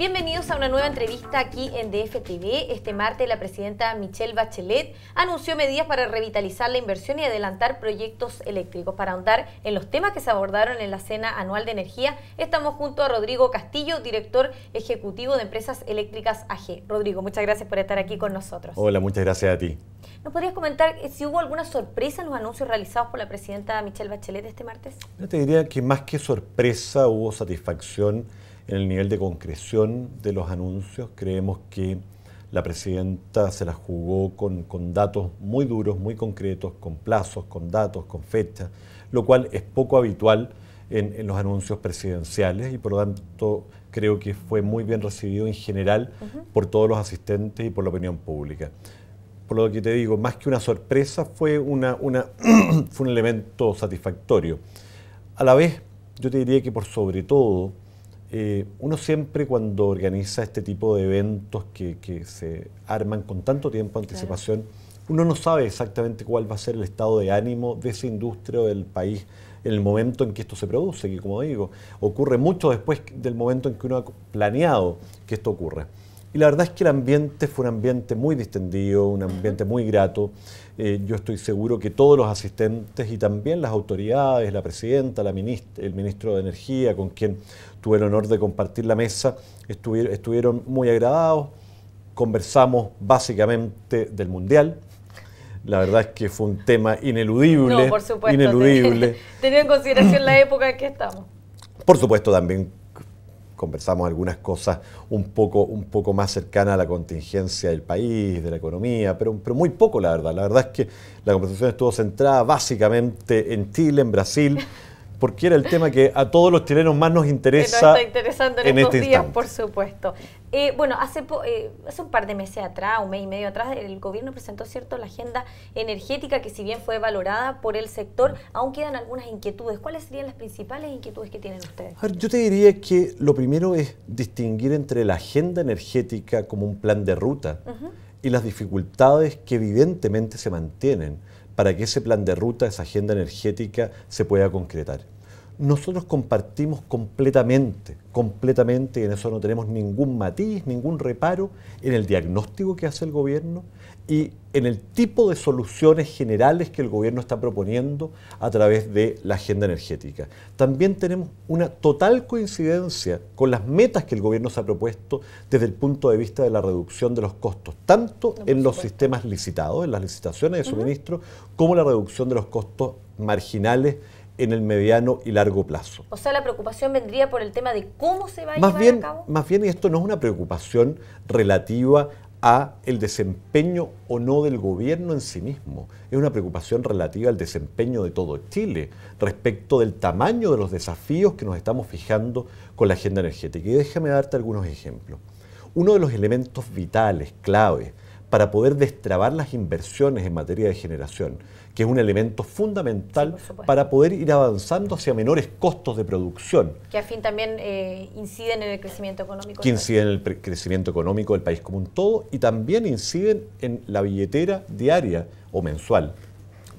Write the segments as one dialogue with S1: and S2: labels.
S1: Bienvenidos a una nueva entrevista aquí en DFTV. Este martes la presidenta Michelle Bachelet anunció medidas para revitalizar la inversión y adelantar proyectos eléctricos. Para ahondar en los temas que se abordaron en la Cena Anual de Energía, estamos junto a Rodrigo Castillo, director ejecutivo de Empresas Eléctricas AG. Rodrigo, muchas gracias por estar aquí con nosotros.
S2: Hola, muchas gracias a ti.
S1: ¿Nos podrías comentar si hubo alguna sorpresa en los anuncios realizados por la presidenta Michelle Bachelet este martes?
S2: Yo te diría que más que sorpresa hubo satisfacción en el nivel de concreción de los anuncios. Creemos que la presidenta se la jugó con datos muy duros, muy concretos, con plazos, con datos, con fechas, lo cual es poco habitual en los anuncios presidenciales y por lo tanto creo que fue muy bien recibido en general por todos los asistentes y por la opinión pública. Por lo que te digo, más que una sorpresa, fue un elemento satisfactorio. A la vez, yo te diría que por sobre todo, uno siempre cuando organiza este tipo de eventos que se arman con tanto tiempo de anticipación, uno no sabe exactamente cuál va a ser el estado de ánimo de esa industria o del país en el momento en que esto se produce, que como digo, ocurre mucho después del momento en que uno ha planeado que esto ocurra. Y la verdad es que el ambiente fue un ambiente muy distendido, un ambiente muy grato. Yo estoy seguro que todos los asistentes y también las autoridades, la presidenta, el ministro de Energía, con quien tuve el honor de compartir la mesa, estuvieron muy agradados. Conversamos básicamente del Mundial. La verdad es que fue un tema ineludible.
S1: No, por supuesto.
S2: Ineludible.
S1: Teniendo en consideración la época en que estamos.
S2: Por supuesto, también conversamos algunas cosas un poco más cercanas a la contingencia del país, de la economía, pero muy poco, la verdad. La verdad es que la conversación estuvo centrada básicamente en Chile, en Brasil, porque era el tema que a todos los chilenos más nos interesa.
S1: Nos está interesando en estos días,
S2: instante.
S1: por supuesto. Bueno, hace un par de meses atrás, un mes y medio atrás, el gobierno presentó, ¿cierto?, la agenda energética que si bien fue valorada por el sector, aún quedan algunas inquietudes. ¿Cuáles serían las principales inquietudes que tienen ustedes?
S2: A ver, yo te diría que lo primero es distinguir entre la agenda energética como un plan de ruta y las dificultades que evidentemente se mantienen para que ese plan de ruta, esa agenda energética, se pueda concretar. Nosotros compartimos completamente, y en eso no tenemos ningún matiz, ningún reparo, en el diagnóstico que hace el gobierno y en el tipo de soluciones generales que el gobierno está proponiendo a través de la agenda energética. También tenemos una total coincidencia con las metas que el gobierno se ha propuesto desde el punto de vista de la reducción de los costos, tanto en los sistemas licitados, en las licitaciones de suministro, como la reducción de los costos marginales en el mediano y largo plazo.
S1: O sea, la preocupación vendría por el tema de cómo se va a llevar a cabo.
S2: Más bien, y esto no es una preocupación relativa a el desempeño o no del gobierno en sí mismo. Es una preocupación relativa al desempeño de todo Chile respecto del tamaño de los desafíos que nos estamos fijando con la agenda energética. Y déjame darte algunos ejemplos. Uno de los elementos vitales, clave, para poder destrabar las inversiones en materia de generación, que es un elemento fundamental para poder ir avanzando hacia menores costos de producción.
S1: Que a fin también inciden en el crecimiento económico.
S2: Que inciden en el crecimiento económico del país como un todo y también inciden en la billetera diaria o mensual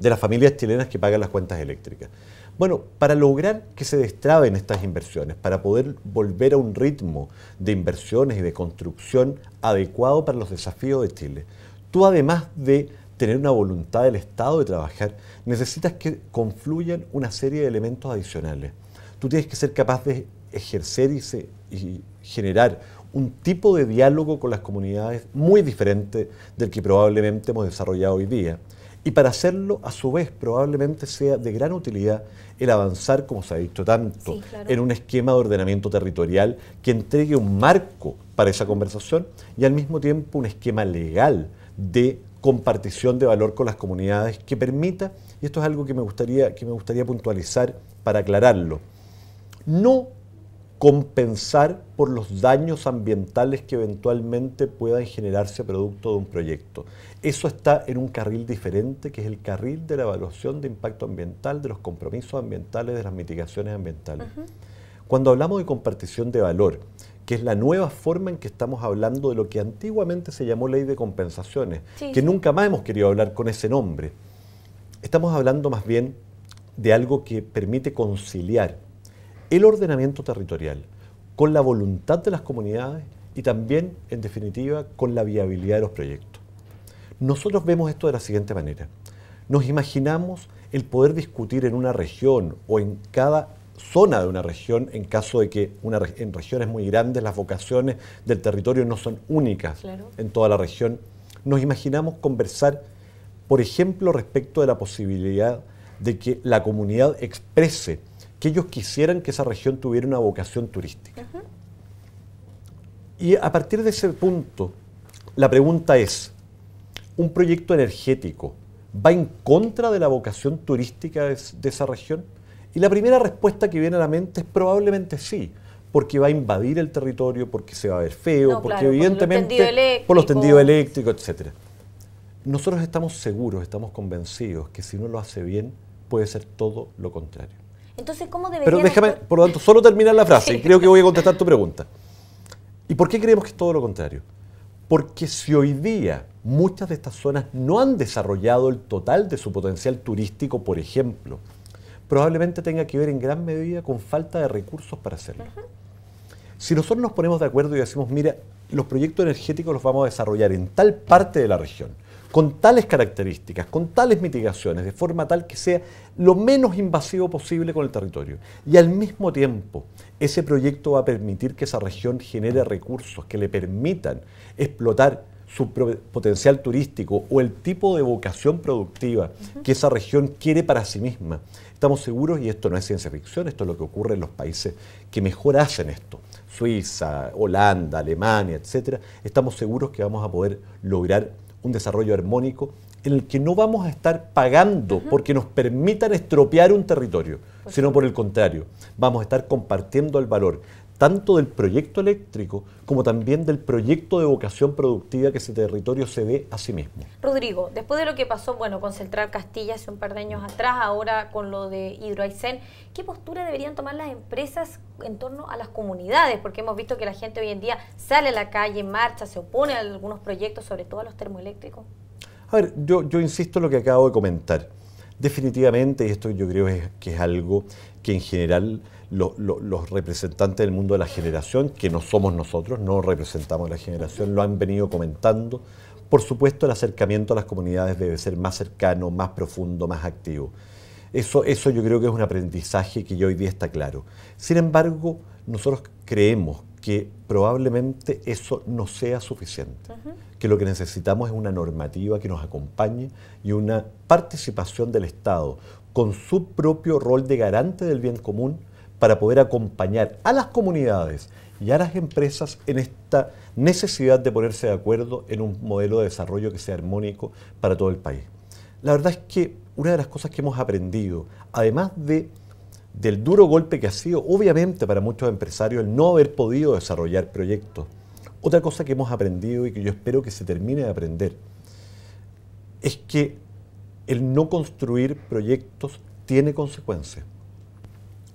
S2: de las familias chilenas que pagan las cuentas eléctricas. Bueno, para lograr que se destraben estas inversiones, para poder volver a un ritmo de inversiones y de construcción adecuado para los desafíos de Chile, tú además de tener una voluntad del Estado de trabajar, necesitas que confluyan una serie de elementos adicionales. Tú tienes que ser capaz de ejercer y generar un tipo de diálogo con las comunidades muy diferente del que probablemente hemos desarrollado hoy día. Y para hacerlo, a su vez, probablemente sea de gran utilidad el avanzar, como se ha dicho tanto, en un esquema de ordenamiento territorial que entregue un marco para esa conversación y al mismo tiempo un esquema legal de compartición de valor con las comunidades que permita, y esto es algo que me gustaría puntualizar para aclararlo, no compensar por los daños ambientales que eventualmente puedan generarse producto de un proyecto. Eso está en un carril diferente, que es el carril de la evaluación de impacto ambiental, de los compromisos ambientales, de las mitigaciones ambientales. Cuando hablamos de compartición de valor, que es la nueva forma en que estamos hablando de lo que antiguamente se llamó ley de compensaciones, que nunca más hemos querido hablar con ese nombre, estamos hablando más bien de algo que permite conciliar el ordenamiento territorial con la voluntad de las comunidades y también, en definitiva, con la viabilidad de los proyectos. Nosotros vemos esto de la siguiente manera. Nos imaginamos el poder discutir en una región o en cada zona de una región, en caso de que en regiones muy grandes las vocaciones del territorio no son únicas en toda la región. Nos imaginamos conversar, por ejemplo, respecto de la posibilidad de que la comunidad exprese que ellos quisieran que esa región tuviera una vocación turística. Y a partir de ese punto, la pregunta es, ¿un proyecto energético va en contra de la vocación turística de esa región? Y la primera respuesta que viene a la mente es probablemente sí, porque va a invadir el territorio, porque se va a ver feo, porque evidentemente por los tendidos eléctricos, etc. Nosotros estamos seguros, estamos convencidos que si no lo hace bien, puede ser todo lo contrario.
S1: Entonces, ¿cómo deberíamos...?
S2: Pero déjame, por lo tanto, solo terminar la frase y creo que voy a contestar tu pregunta. ¿Y por qué creemos que es todo lo contrario? Porque si hoy día muchas de estas zonas no han desarrollado el total de su potencial turístico, por ejemplo, probablemente tenga que ver en gran medida con falta de recursos para hacerlo. Si nosotros nos ponemos de acuerdo y decimos, mira, los proyectos energéticos los vamos a desarrollar en tal parte de la región, con tales características, con tales mitigaciones, de forma tal que sea lo menos invasivo posible con el territorio. Y al mismo tiempo, ese proyecto va a permitir que esa región genere recursos que le permitan explotar su potencial turístico o el tipo de vocación productiva que esa región quiere para sí misma. Estamos seguros, y esto no es ciencia ficción, esto es lo que ocurre en los países que mejor hacen esto, Suiza, Holanda, Alemania, etc. Estamos seguros que vamos a poder lograr un desarrollo armónico en el que no vamos a estar pagando porque nos permitan estropear un territorio, sino por el contrario, vamos a estar compartiendo el valor tanto del proyecto eléctrico como también del proyecto de vocación productiva que ese territorio se dé a sí mismo.
S1: Rodrigo, después de lo que pasó, bueno, con Central Castilla hace un par de años atrás, ahora con lo de Hidroaicén, ¿qué postura deberían tomar las empresas en torno a las comunidades? Porque hemos visto que la gente hoy en día sale a la calle, marcha, se opone a algunos proyectos, sobre todo a los termoeléctricos.
S2: A ver, yo insisto en lo que acabo de comentar. Definitivamente, y esto yo creo que es algo que en general los representantes del mundo de la generación, que no somos nosotros, no representamos la generación, lo han venido comentando. Por supuesto, el acercamiento a las comunidades debe ser más cercano, más profundo, más activo. Eso yo creo que es un aprendizaje que ya hoy día está claro. Sin embargo, nosotros creemos que probablemente eso no sea suficiente, que lo que necesitamos es una normativa que nos acompañe y una participación del Estado con su propio rol de garante del bien común para poder acompañar a las comunidades y a las empresas en esta necesidad de ponerse de acuerdo en un modelo de desarrollo que sea armónico para todo el país. La verdad es que una de las cosas que hemos aprendido, además del duro golpe que ha sido, obviamente, para muchos empresarios el no haber podido desarrollar proyectos, otra cosa que hemos aprendido y que yo espero que se termine de aprender, es que el no construir proyectos tiene consecuencias.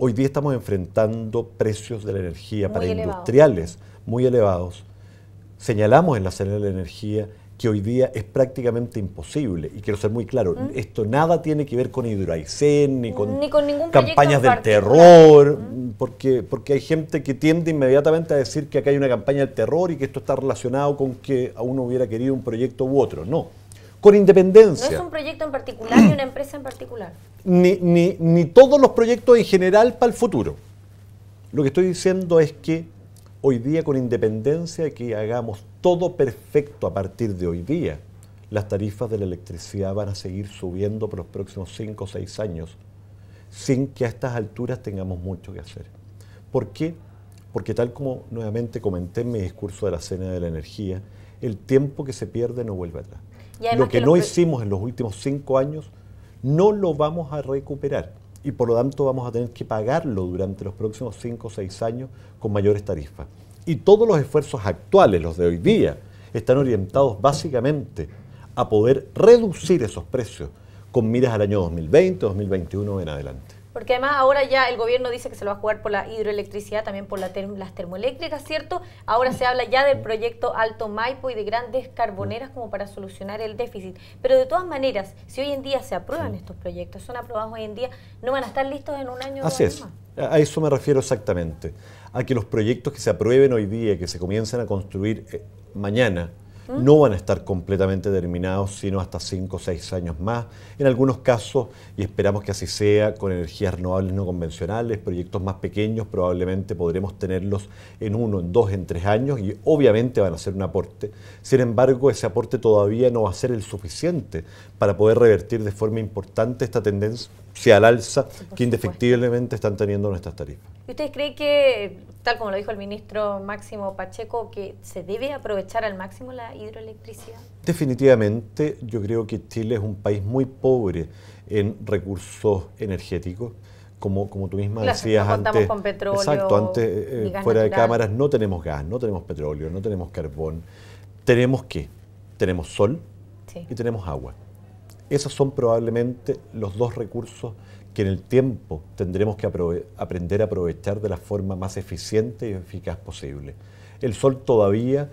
S2: Hoy día estamos enfrentando precios de la energía para industriales muy elevados. Señalamos en la Serena de la Energía que hoy día es prácticamente imposible. Y quiero ser muy claro, esto nada tiene que ver con Hidroaicén, ni con
S1: ningún
S2: campañas del terror, porque hay gente que tiende inmediatamente a decir que acá hay una campaña del terror y que esto está relacionado con que a uno hubiera querido un proyecto u otro. No, con independencia.
S1: No es un proyecto en particular ni una empresa en particular.
S2: Ni todos los proyectos en general para el futuro. Lo que estoy diciendo es que hoy día, con independencia de que hagamos todo perfecto a partir de hoy día, las tarifas de la electricidad van a seguir subiendo por los próximos 5 o 6 años, sin que a estas alturas tengamos mucho que hacer. ¿Por qué? Porque tal como nuevamente comenté en mi discurso de la Cena de la Energía, el tiempo que se pierde no vuelve atrás. Lo que no hicimos en los últimos 5 años, no lo vamos a recuperar. Y por lo tanto vamos a tener que pagarlo durante los próximos 5 o 6 años con mayores tarifas. Y todos los esfuerzos actuales, los de hoy día, están orientados básicamente a poder reducir esos precios con miras al año 2020, 2021 en adelante.
S1: Porque además ahora ya el gobierno dice que se lo va a jugar por la hidroelectricidad, también por las termoeléctricas, ¿cierto? Ahora se habla ya del proyecto Alto Maipo y de grandes carboneras como para solucionar el déficit. Pero de todas maneras, si hoy en día se aprueban estos proyectos, son aprobados hoy en día, no van a estar listos en un año o 2 años más.
S2: A eso me refiero exactamente, a que los proyectos que se aprueben hoy día, que se comiencen a construir mañana, no van a estar completamente terminados sino hasta 5 o 6 años más. En algunos casos, y esperamos que así sea, con energías renovables no convencionales, proyectos más pequeños, probablemente podremos tenerlos en 1, en 2, en 3 años y obviamente van a ser un aporte. Sin embargo, ese aporte todavía no va a ser el suficiente para poder revertir de forma importante esta tendencia al alza que indefectiblemente están teniendo nuestras tarifas.
S1: ¿Y ustedes creen que, tal como lo dijo el ministro Máximo Pacheco, que se debe aprovechar al máximo la hidroelectricidad?
S2: Definitivamente, yo creo que Chile es un país muy pobre en recursos energéticos. Como tú misma decías
S1: no
S2: antes.
S1: contamos con petróleo.
S2: Exacto, antes fuera de cámaras no tenemos gas, no tenemos petróleo, no tenemos carbón. ¿Tenemos qué? Tenemos sol y tenemos agua. Esos son probablemente los dos recursos que en el tiempo tendremos que aprender a aprovechar de la forma más eficiente y eficaz posible. El sol todavía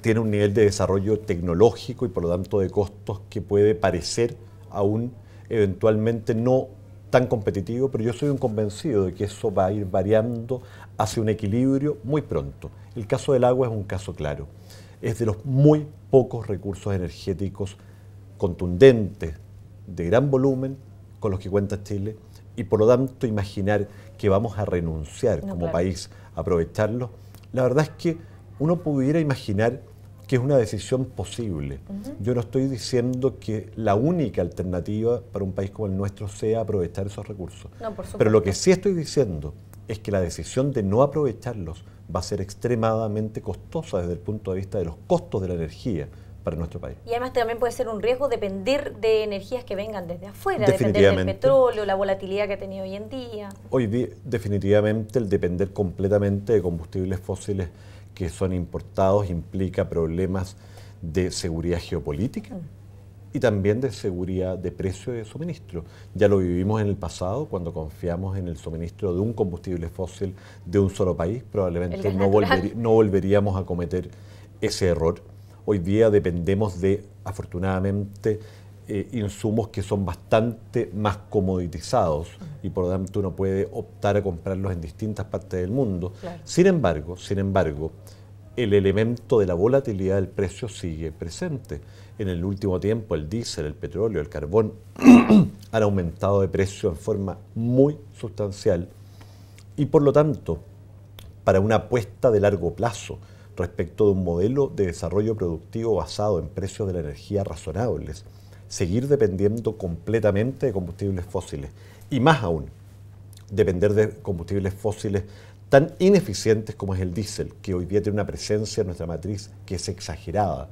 S2: tiene un nivel de desarrollo tecnológico y por lo tanto de costos que puede parecer aún eventualmente no tan competitivo, pero yo soy un convencido de que eso va a ir variando hacia un equilibrio muy pronto. El caso del agua es un caso claro. Es de los muy pocos recursos energéticos contundentes, de gran volumen, con los que cuenta Chile, y por lo tanto imaginar que vamos a renunciar como país a aprovecharlos, la verdad es que uno pudiera imaginar que es una decisión posible. Yo no estoy diciendo que la única alternativa para un país como el nuestro sea aprovechar esos recursos.
S1: No, por supuesto.
S2: Pero lo que sí estoy diciendo es que la decisión de no aprovecharlos va a ser extremadamente costosa desde el punto de vista de los costos de la energía para nuestro país.
S1: Y además también puede ser un riesgo depender de energías que vengan desde afuera, depender del petróleo, la volatilidad que ha tenido hoy en día.
S2: Hoy día, definitivamente, el depender completamente de combustibles fósiles que son importados implica problemas de seguridad geopolítica y también de seguridad de precio de suministro. Ya lo vivimos en el pasado cuando confiamos en el suministro de un combustible fósil de un solo país, probablemente no volveríamos a cometer ese error. Hoy día dependemos de, afortunadamente, insumos que son bastante más comoditizados y por lo tanto uno puede optar a comprarlos en distintas partes del mundo.
S1: Claro.
S2: Sin embargo, el elemento de la volatilidad del precio sigue presente. En el último tiempo el diésel, el petróleo, el carbón han aumentado de precio en forma muy sustancial y por lo tanto, para una apuesta de largo plazo respecto de un modelo de desarrollo productivo basado en precios de la energía razonables, seguir dependiendo completamente de combustibles fósiles y más aún, depender de combustibles fósiles tan ineficientes como es el diésel, que hoy día tiene una presencia en nuestra matriz que es exagerada,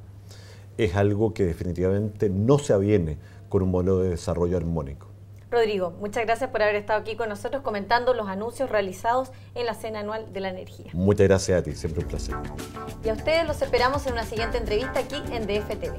S2: es algo que definitivamente no se aviene con un modelo de desarrollo armónico.
S1: Rodrigo, muchas gracias por haber estado aquí con nosotros comentando los anuncios realizados en la Cena Anual de la Energía.
S2: Muchas gracias a ti, siempre un placer.
S1: Y a ustedes los esperamos en una siguiente entrevista aquí en DF TV.